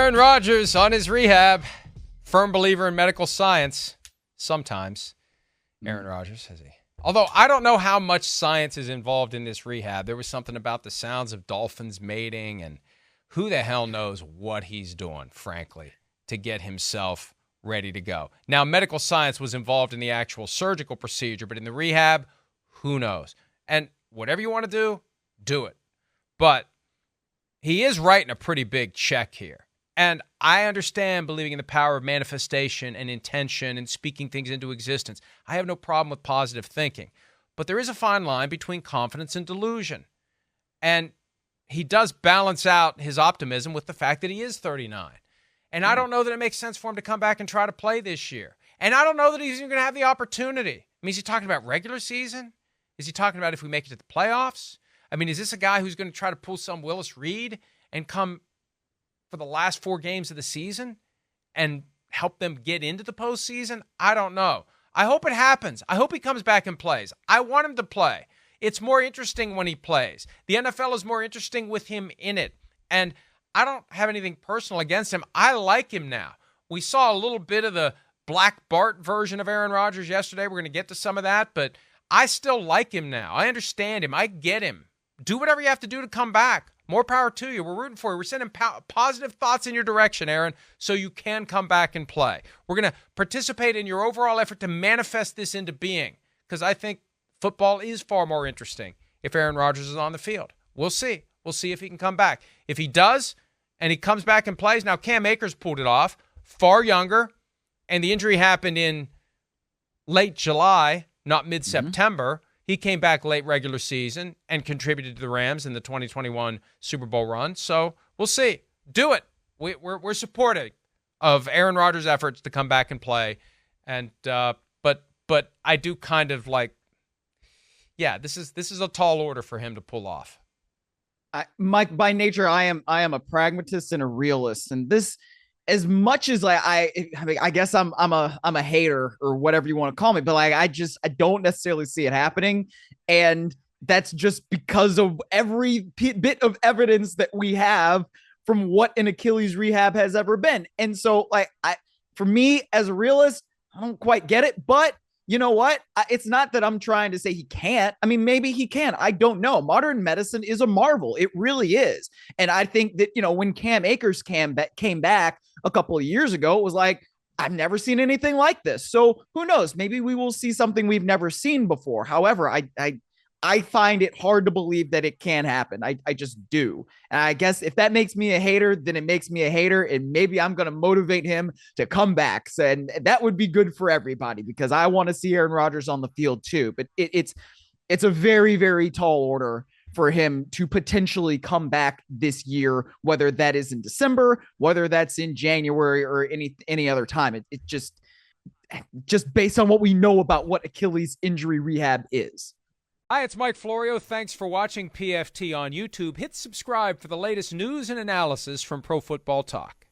Aaron Rodgers on his rehab. Firm believer in medical science. Sometimes. Aaron Rodgers, has he? Although I don't know how much science is involved in this rehab. There was something about the sounds of dolphins mating, and who the hell knows what he's doing, frankly, to get himself ready to go. Now, medical science was involved in the actual surgical procedure, but in the rehab, who knows? And whatever you want to do it. But he is writing a pretty big check here. And I understand believing in the power of manifestation and intention and speaking things into existence. I have no problem with positive thinking. But there is a fine line between confidence and delusion. And he does balance out his optimism with the fact that he is 39. And I don't know that it makes sense for him to come back and try to play this year. And I don't know that he's even going to have the opportunity. I mean, is he talking about regular season? Is he talking about if we make it to the playoffs? I mean, is this a guy who's going to try to pull some Willis Reed and come for the last 4 games of the season and help them get into the postseason? I don't know. I hope it happens. I hope he comes back and plays. I want him to play. It's more interesting when he plays. The NFL is more interesting with him in it. And I don't have anything personal against him. I like him now. We saw a little bit of the Black Bart version of Aaron Rodgers yesterday. We're going to get to some of that, but I still like him now. I understand him. I get him. Do whatever you have to do to come back. More power to you. We're rooting for you. We're sending positive thoughts in your direction, Aaron, so you can come back and play. We're going to participate in your overall effort to manifest this into being, because I think football is far more interesting if Aaron Rodgers is on the field. We'll see. We'll see if he can come back. If he does and he comes back and plays, now Cam Akers pulled it off, far younger, and the injury happened in late July, not mid-September. He came back late regular season and contributed to the Rams in the 2021 Super Bowl run. So we'll see. Do it. We're supportive of Aaron Rodgers' efforts to come back and play. And but I do kind of like, yeah, this is a tall order for him to pull off. Mike, by nature, I am a pragmatist and a realist, and this, as much as I guess I'm a hater or whatever you want to call me, but like I don't necessarily see it happening, and that's just because of every bit of evidence that we have from what an Achilles rehab has ever been. And so, like, for me as a realist, I don't quite get it, but you know what? It's not that I'm trying to say he can't. I mean, maybe he can. I don't know. Modern medicine is a marvel. It really is. And I think that, when Cam Akers came back a couple of years ago, it was like, I've never seen anything like this. So who knows? Maybe we will see something we've never seen before. However, I find it hard to believe that it can happen. I just do. And I guess if that makes me a hater, then it makes me a hater. And maybe I'm going to motivate him to come back. So, and that would be good for everybody, because I want to see Aaron Rodgers on the field too. But it's a very, very tall order for him to potentially come back this year, whether that is in December, whether that's in January or any other time. It just based on what we know about what Achilles injury rehab is. Hi, it's Mike Florio. Thanks for watching PFT on YouTube. Hit subscribe for the latest news and analysis from Pro Football Talk.